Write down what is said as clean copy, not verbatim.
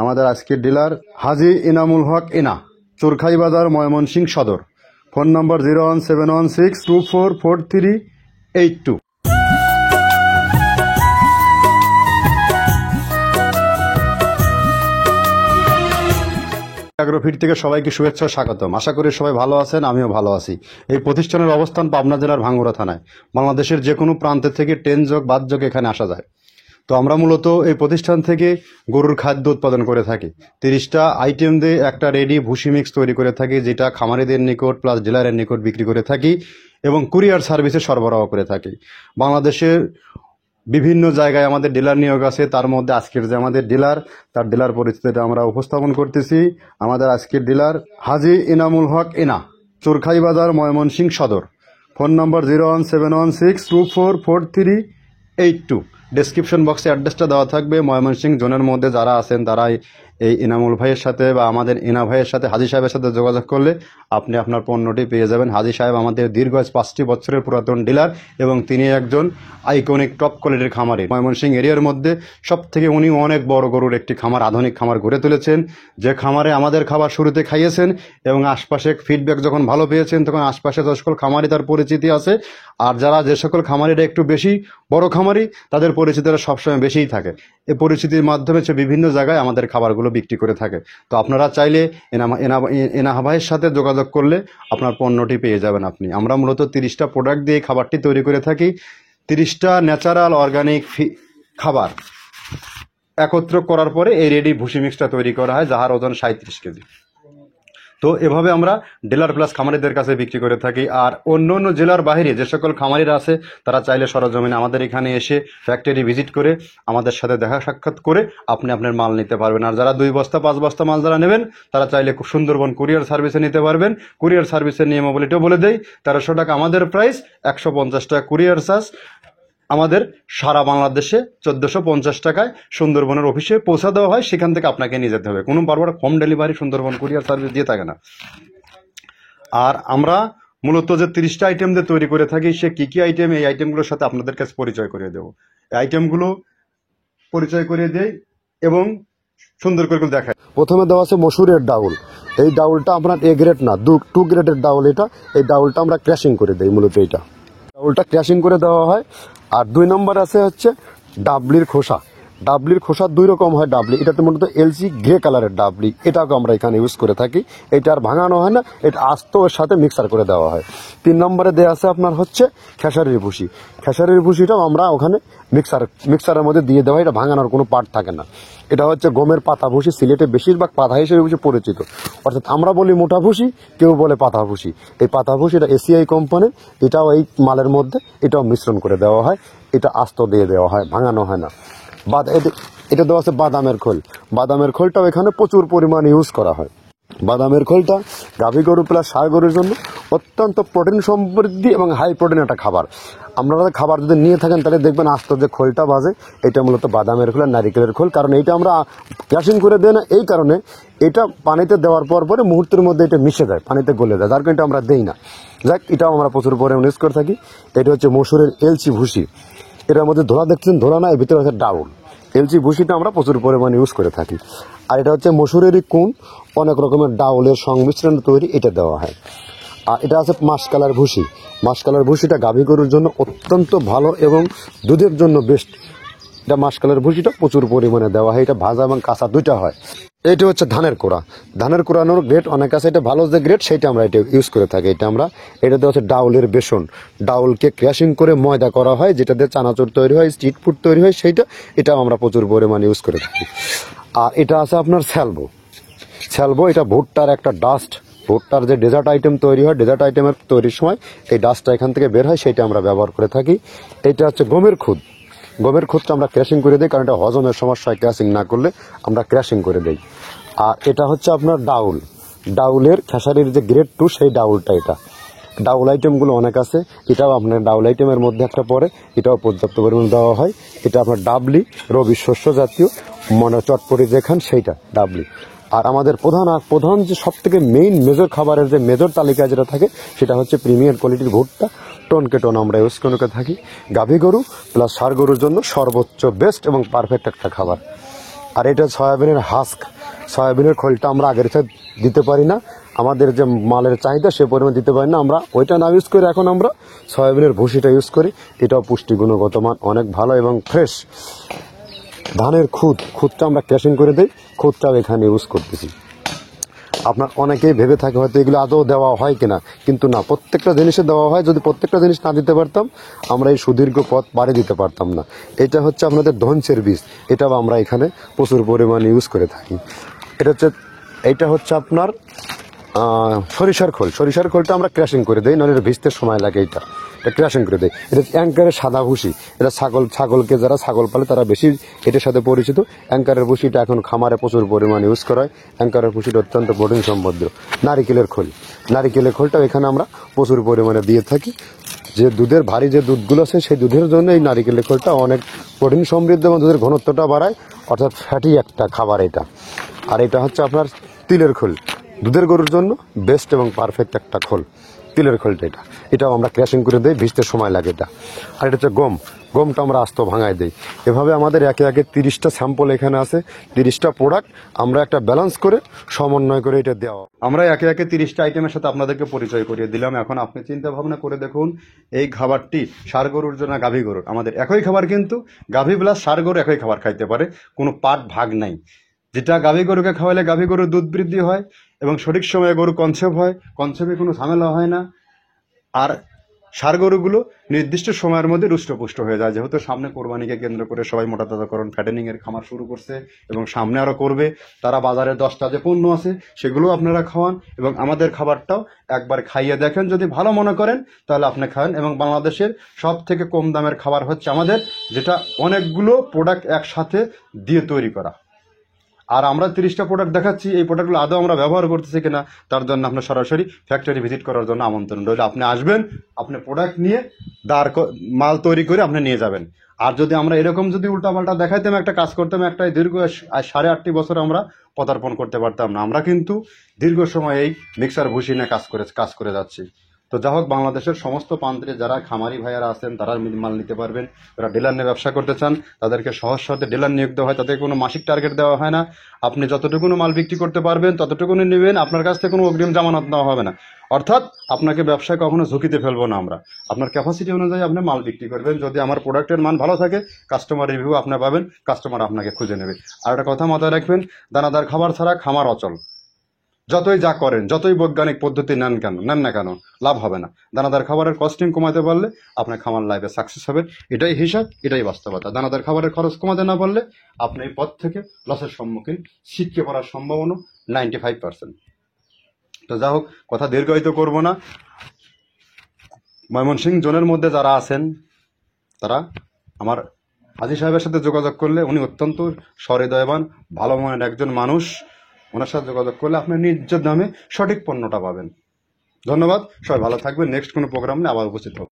আমাদের আজকের ডিলার হাজী ইনামুল হক ইনা, চোরখাই বাজার, ময়মনসিংহ সদর। ফোন নম্বর 01716244382। অ্যাগ্রোফিট থেকে সবাইকে শুভেচ্ছা ও স্বাগতম। আশা করি সবাই ভালো আছেন, আমিও ভালো আছি। এই প্রতিষ্ঠানের অবস্থান পাবনা জেলার ভাঙ্গুড়া থানায়। বাংলাদেশের যে কোনো প্রান্ত থেকে ট্রেন যোগ বাস যোগ এখানে আসা যায়। তো আমরা মূলত এই প্রতিষ্ঠান থেকে গরুর খাদ্য উৎপাদন করে থাকি। 30টা আইটেম দিয়ে একটা রেডি ভুসি মিক্স তৈরি করে থাকি, যেটা খামারিদের নিকট প্লাস ডিলারের নিকট বিক্রি করে থাকি এবং কুরিয়ার সার্ভিসে সরবরাহ করে থাকি। বাংলাদেশের বিভিন্ন জায়গায় আমাদের ডিলার নিয়োগ আছে। তার মধ্যে আজকের যে আমাদের ডিলার, তার ডিলার পরিচিতিটা আমরা উপস্থাপন করতেছি। আমাদের আজকের ডিলার হাজী ইনামুল হক ইনা, চোরখাই বাজার, ময়মনসিংহ সদর। ফোন নম্বর 01716244382। ডেসক্রিপশন বক্সে অ্যাড্রেসটা দেওয়া থাকবে। ময়মনসিংহ জোনের মধ্যে যারা আছেন তারাই এই ইনামুল ভাইয়ের সাথে বা আমাদের ইনা ভাইয়ের সাথে, হাজী সাহেবের সাথে যোগাযোগ করলে আপনি আপনার পণ্যটি পেয়ে যাবেন। হাজী সাহেব আমাদের দীর্ঘ 5টি বছরের পুরাতন ডিলার এবং তিনি একজন আইকনিক টপ কোয়ালিটির খামারি। ময়মনসিংহ এরিয়ার মধ্যে সব থেকে উনি অনেক বড় গরুর একটি খামার, আধুনিক খামার গড়ে তুলেছেন। যে খামারে আমাদের খাবার শুরুতে খাইয়েছেন এবং আশপাশে ফিডব্যাক যখন ভালো পেয়েছেন তখন আশপাশে যে সকল খামারি তার পরিচিতি আছে। আর যারা যে সকল খামারিরা একটু বেশি বড় খামারি, তাদের পরিচিতিরা সবসময় বেশিই থাকে। এই পরিচিতির মাধ্যমে সে বিভিন্ন জায়গায় আমাদের খাবারগুলো বিক্রি করে থাকে। তো আপনারা চাইলে এনা ভাইয়ের সাথে যোগাযোগ করলে আপনার পণ্যটি পেয়ে যাবেন আপনি। আমরা মূলত 30টা প্রোডাক্ট দিয়ে খাবারটি তৈরি করে থাকি। 30টা ন্যাচারাল অর্গানিক খাবার একত্র করার পরে এই রেডি ভুসি মিক্সটা তৈরি করা হয়, যাহার ওজন 37 কেজি। তো এভাবে আমরা ডিলার প্লাস খামারিদের কাছে বিক্রি করে থাকি। আর অন্য অন্য জেলার বাইরে যে সকল খামারিরা আছে তারা চাইলে সরজমিনে আমাদের এখানে এসে ফ্যাক্টরি ভিজিট করে আমাদের সাথে দেখা সাক্ষাৎ করে আপনি আপনার মাল নিতে পারবেন। আর যারা 2 বস্তা 5 বস্তা মাল যারা নেবেন তারা চাইলে সুন্দরবন কুরিয়ার সার্ভিসে নিতে পারবেন। কুরিয়ার সার্ভিসের নিয়মাবলীটাও বলে দেই। 1300 টাকা আমাদের প্রাইস, 150 টাকা কুরিয়ার চার্জ। আমাদের সারা বাংলাদেশে 1450 টাকায় সুন্দরবনের অফিসে পৌঁছা দেওয়া হয়। সেখান থেকে আপনাকে নিয়ে যেতে হবে। কোনো বারবার home delivery Sundarban courier service দিয়ে থাকে না। আর আমরা মূলত যে 30টা আইটেম দিয়ে তৈরি করে থাকি, সে কী কী আইটেম, এই আইটেমগুলোর সাথে আপনাদের কাছে পরিচয় করিয়ে দেবো। এই আইটেমগুলো পরিচয় করিয়ে দেই এবং সুন্দর করে দেখায়। প্রথমে দেওয়া আছে মসুরের ডাউল। এই ডাউলটা আপনার এ গ্রেড না, 2 গ্রেডের ডাউল এটা। এই ডাউলটা আমরা ক্র্যাশিং করে দিই। মূলত এইটা ডাউলটা ক্র্যাশিং করে দেওয়া হয়। আর 2 নম্বর আছে হচ্ছে ডাবলির খোসা। ডাবলির খোসা 2 রকম হয় ডাবলি। এটাতে মূলত এলসি গ্রে কালারের ডাবলি, এটাকে আমরা এখানে ইউজ করে থাকি। এটা আর ভাঙানো হয় না, এটা আস্ত ওর সাথে মিক্সার করে দেওয়া হয়। 3 নম্বরে দেওয়া আছে আপনার হচ্ছে খেসারির ভুসি। খেসারির ভুসিটাও আমরা ওখানে মিক্সারের মধ্যে দিয়ে দেওয়া হয়। এটা ভাঙানোর কোনো পার্ট থাকে না। এটা হচ্ছে গমের পাতা ভুসি। সিলেটে বেশিরভাগ পাতা হিসেবে ভুসি পরিচিত, অর্থাৎ আমরা বলি মোটা ভুসি, কেউ বলে পাতা ভুসি। এই পাতা ভুসি এটা এসিআই কোম্পানির। এটাও এই মালের মধ্যে এটাও মিশ্রণ করে দেওয়া হয়। এটা আস্ত দিয়ে দেওয়া হয়, ভাঙানো হয় না। এটা দেওয়া আছে বাদামের খোল। বাদামের খোলটাও এখানে প্রচুর পরিমাণ ইউজ করা হয়। বাদামের খোলটা গাভী গরু প্লাস ষাঁড় গরুর জন্য অত্যন্ত প্রোটিন সমৃদ্ধি এবং হাই প্রোটিন একটা খাবার। আপনারা খাবার যদি নিয়ে থাকেন তাহলে দেখবেন আস্ত যে খোলটা বাজে, এটা মূলত বাদামের খোল আর নারিকেলের খোল। কারণ এইটা আমরা ক্র্যাশিং করে দেই না, এই কারণে এটা পানিতে দেওয়ার পরে মুহূর্তের মধ্যে এটা মিশে যায়, পানিতে গলে যায়, যার কারণে এটা আমরা দেই না। যাক, এটাও আমরা প্রচুর পরিমাণ ইউজ করে থাকি। এটা হচ্ছে মসুরের এলচি ভুসি। এটার মধ্যে ধোলা দেখছেন, ধোলা না, এর ভিতরে হচ্ছে ডাউল। এলচি ভুসিটা আমরা প্রচুর পরিমাণে ইউজ করে থাকি। আর এটা হচ্ছে মসুরেরই কুন, অনেক রকমের ডাউলের সংমিশ্রণ তৈরি, এটা দেওয়া হয়। আর এটা আছে মাসকালার ভুসি। মাসকালার ভুসিটা গাভী গরুর জন্য অত্যন্ত ভালো এবং দুধের জন্য বেস্ট। এটা মাসকালার ভুসিটা প্রচুর পরিমাণে দেওয়া হয়। এটা ভাজা এবং কাঁচা 2টা হয়। এটা হচ্ছে ধানের কোড়া। ধানের কোড়ানোর গ্রেড অনেক আছে, এটা ভালো যে গ্রেড সেইটা আমরা এটা ইউজ করে থাকি। এটা দেওয়া হচ্ছে ডাউলের বেসন। ডাউলকে ক্র্যাশিং করে ময়দা করা হয়, যেটা দিয়ে চানাচুর তৈরি হয়, স্ট্রিট ফুড তৈরি হয়, এটাও আমরা প্রচুর পরিমাণে ইউজ করে থাকি। আর এটা আছে আপনার স্যালবো। এটা ভুট্টার একটা ডাস্ট। ভুট্টার যে ডেজার্ট আইটেম তৈরি হয়, ডেজার্ট আইটেমের তৈরির সময় এই ডাস্টটা এখান থেকে বের হয়, সেটা আমরা ব্যবহার করে থাকি। এটা হচ্ছে গমের খুদ। গমের খুদটা আমরা ক্র্যাশিং করে দিই, কারণ এটা হজমের সমস্যায় ক্র্যাশিং না করলে আমরা ক্র্যাশিং করে দিই। আর এটা হচ্ছে আপনার ডাউলের খেসারির যে গ্রেড 2 সেই ডাউলটা। এটা ডাউল আইটেমগুলো অনেক আছে, এটাও আপনার ডাউল আইটেমের মধ্যে একটা পড়ে, এটাও পর্যাপ্ত পরিমাণ দেওয়া হয়। এটা আপনার ডাবলি, রবি শস্য জাতীয়, চটপটি যেখান সেইটা ডাবলি। আর আমাদের প্রধান যে সব থেকে মেজর খাবারের যে মেজর তালিকায় যেটা থাকে সেটা হচ্ছে প্রিমিয়ার কোয়ালিটির ভুট্টা। টনকে টন আমরা ইউজ করে থাকি। গাভী গরু প্লাস ষাঁড় গরুর জন্য সর্বোচ্চ বেস্ট এবং পারফেক্ট একটা খাবার। আর এটা সয়াবিনের হাস্ক, সয়াবিনের খোলটা আমরা আগের সাথে দিতে পারি না, আমাদের যে মালের চাহিদা সে পরিমাণ দিতে পারি না, আমরা ওইটা না ইউজ করি, এখন আমরা সয়াবিনের ভুসিটা ইউজ করি। এটাও পুষ্টি গুণগত মান অনেক ভালো এবং ফ্রেশ। ধানের খুদটা আমরা ক্যাশিং করে দিই, খুদটাও এখানে ইউজ করতেছি। আপনার অনেকেই ভেবে থাকে হয়তো এগুলো আদৌ দেওয়া হয় কিনা, কিন্তু না, প্রত্যেকটা জিনিসে দেওয়া হয়। যদি প্রত্যেকটা জিনিস না দিতে পারতাম আমরা এই সুদীর্ঘ পথ পাড়ি দিতে পারতাম না। এটা হচ্ছে আপনাদের ধনচের বীজ, এটাও আমরা এখানে প্রচুর পরিমাণে ইউজ করে থাকি। এটা হচ্ছে আপনার সরিষার খোল। সরিষার খোলটা আমরা ক্র্যাশিং করে দিই, নাহলে ভিজতে সময় লাগে। এটা ক্র্যাশিং করে দেয়। এটা অ্যাঙ্কারের সাদা ভুসি, এটা ছাগলকে যারা ছাগল পালে তারা বেশি এটার সাথে পরিচিত। অ্যাঙ্কারের ভুসিটা এখন খামারে প্রচুর পরিমাণে ইউজ করা হয়। অ্যাঙ্কারের ভুসিটা অত্যন্ত প্রোটিন সমৃদ্ধ। নারিকেলের খোলটাও এখানে আমরা প্রচুর পরিমাণে দিয়ে থাকি। যে দুধের ভারী যে দুধগুলো আছে সেই দুধের জন্য এই নারিকেলের খোলটা অনেক প্রোটিন সমৃদ্ধ এবং দুধের ঘনত্বটা বাড়ায়, অর্থাৎ ফ্যাটি একটা খাবার এটা। আর এটা হচ্ছে আপনার তিলের খোল, দুধের গরুর জন্য বেস্ট এবং পারফেক্ট একটা খোল, তিলের খোলটা। এটাও আমরা ক্র্যাশিং করে দিই, ভিজতে সময় লাগে এটা। আর এটা হচ্ছে গমটা আমরা আস্ত ভাঙায় দিই। এভাবে আমাদের একে একে 30টা স্যাম্পল এখানে আছে, 30টা প্রোডাক্ট আমরা একটা ব্যালেন্স করে সমন্বয় করে এটা দেওয়া। আমরা একে একে 30টা আইটেমের সাথে আপনাদেরকে পরিচয় করিয়ে দিলাম। এখন আপনি চিন্তা ভাবনা করে দেখুন, এই খাবারটি ষাঁড় গরুর জন্য গাভী গরুর, আমাদের একই খাবার, কিন্তু গাভী প্লাস ষাঁড় গরু একই খাবার খাইতে পারে, কোনো পার্ট ভাগ নাই। যেটা গাভী গরুকে খাওয়ালে গাভী গরুর দুধ বৃদ্ধি হয় এবং সঠিক সময়ে গরু কনসেপ্ট হয়, কনসেপ্টে কোনো ঝামেলা হয় না। আর ষাঁড় গরুগুলো নির্দিষ্ট সময়ের মধ্যে রুষ্টপুষ্ট হয়ে যায়। যেহেতু সামনে কোরবানিকে কেন্দ্র করে সবাই মোটাতাজাকরণ ফ্যাটেনিং এর খামার শুরু করছে এবং সামনে আরো করবে, তারা বাজারে 10টা যে পণ্য আছে সেগুলো আপনারা খাওয়ান এবং আমাদের খাবারটাও একবার খাইয়ে দেখেন। যদি ভালো মনে করেন তাহলে আপনি খান। এবং বাংলাদেশের সব থেকে কম দামের খাবার হচ্ছে আমাদের, যেটা অনেকগুলো প্রোডাক্ট একসাথে দিয়ে তৈরি করা। আর আমরা 30টা প্রোডাক্ট দেখাচ্ছি, এই প্রোডাক্টগুলো আদৌ আমরা ব্যবহার করতেছি কিনা তার জন্য আপনার সরাসরি ফ্যাক্টরি ভিজিট করার জন্য আমন্ত্রণ রইল। আপনি আসবেন, আপনি প্রোডাক্ট নিয়ে মাল তৈরি করে আপনি নিয়ে যাবেন। আর যদি আমরা এরকম যদি উল্টাপাল্টা দেখাইতাম, একটা কাজ করতাম, একটা দীর্ঘ 8.5 বছর আমরা পদার্পণ করতে পারতাম না। আমরা কিন্তু দীর্ঘ সময় এই মিক্সার ভুসি নিয়ে কাজ করে যাচ্ছি। তো যা হোক, বাংলাদেশের সমস্ত প্রান্তে যারা খামারি ভাইয়ারা আছেন তারা মাল নিতে পারবেন। যারা ডিলার নিয়ে ব্যবসা করতে চান তাদেরকে সহজ শর্তে ডিলার নিয়োগ দেওয়া হয়, তাদের কোনো মাসিক টার্গেট দেওয়া হয় না। আপনি যতটুকুনো মাল বিক্রি করতে পারবেন ততটুকুনি নেবেন, আপনার কাছ থেকে কোনো অগ্রিম জামানত নেওয়া হবে না। অর্থাৎ আপনাকে ব্যবসায় কখনো ঝুঁকিতে ফেলবো না আমরা। আপনার ক্যাপাসিটি অনুযায়ী আপনি মাল বিক্রি করবেন। যদি আমার প্রোডাক্টের মান ভালো থাকে, কাস্টমার রিভিউ আপনি পাবেন, কাস্টমার আপনাকে খুঁজে নেবে। আর একটা কথা মাথায় রাখবেন, দানাদার খাবার ছাড়া খামার অচল। যতই যা করেন, যতই বৈজ্ঞানিক পদ্ধতি নেন না কেন, লাভ হবে না। দানাদার খাবারের কস্টিং কমাতে পারলে আপনার খামার লাইফে সাকসেস হবে। এটাই হিসাব, এটাই বাস্তবতা। দানাদার খাবারের খরচ কমাতে না পারলে আপনি এই পথ থেকে লসের সম্মুখীন ছিটকে পড়ার সম্ভাবনা 95%। তো যা হোক, কথা দীর্ঘায়িত করব না। ময়মনসিংহ জোনের মধ্যে যারা আছেন তারা আমার হাজী সাহেবের সাথে যোগাযোগ করলে, উনি অত্যন্ত সহৃদয়বান, ভালো মনের একজন মানুষ। ওনার সাথে যোগাযোগ করলে আপনি নিজ দামে সঠিক পণ্যটা পাবেন। ধন্যবাদ, সবাই ভালো থাকবেন। নেক্সট কোনো প্রোগ্রাম নিয়ে আবার উপস্থিত হব।